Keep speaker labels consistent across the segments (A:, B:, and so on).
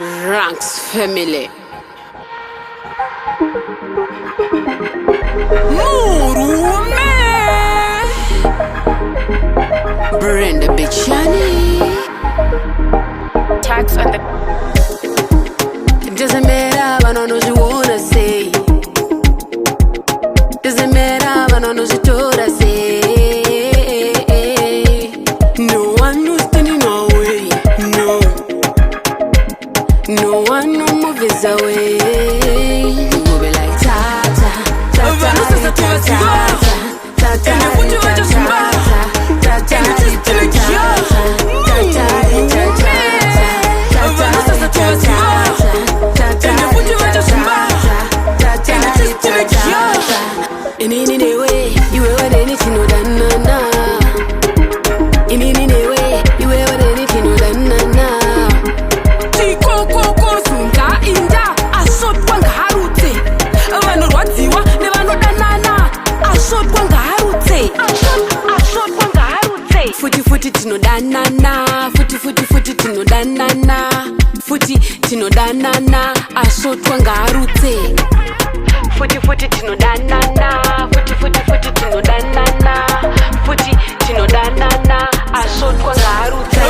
A: Ranks family. Murume Brenda Bichani.
B: Tax on the.
A: It doesn't matter, I don't know what you wanna say. Doesn't matter, I don't know what you wanna say. No one knows standing away. No, no one no moves away. You be like ta ta ta ta ta ta ta ta ta ta ta in any way, you ever anything no da na na. In any way, you ever anything no da na na. Tiko koko sunga inja asot kwanga harute. Vano rwadziwa nevano danana asot kwanga harute. Asot kwanga harute. Futi tinodanana, futi tinodanana, futi tinodanana asot kwanga harute. Futi tinodanana, futi tinodanana, futi tinodanana asot kwanga harute.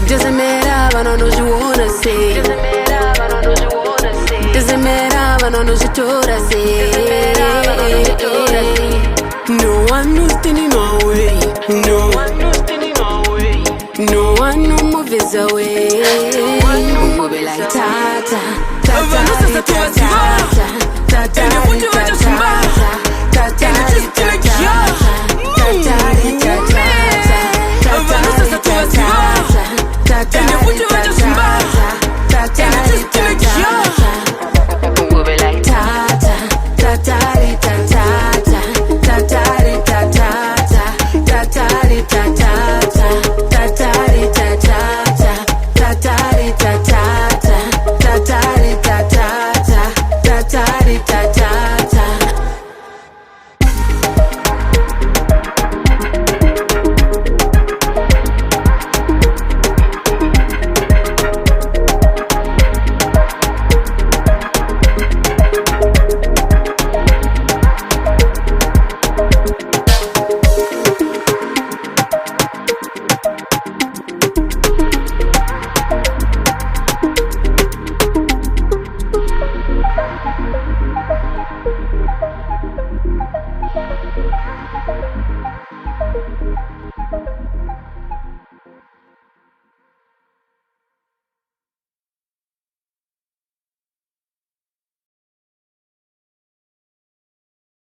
A: Doesn't matter, I don't know what you wanna say. Doesn't matter, I don't know what you wanna say. Doesn't matter, I don't know what you wanna say. No one knows standing away. No one knows standing away. No one no moves away. Move it like ta ta ta ta ta ta ta ta ta ta ta
B: Thank you.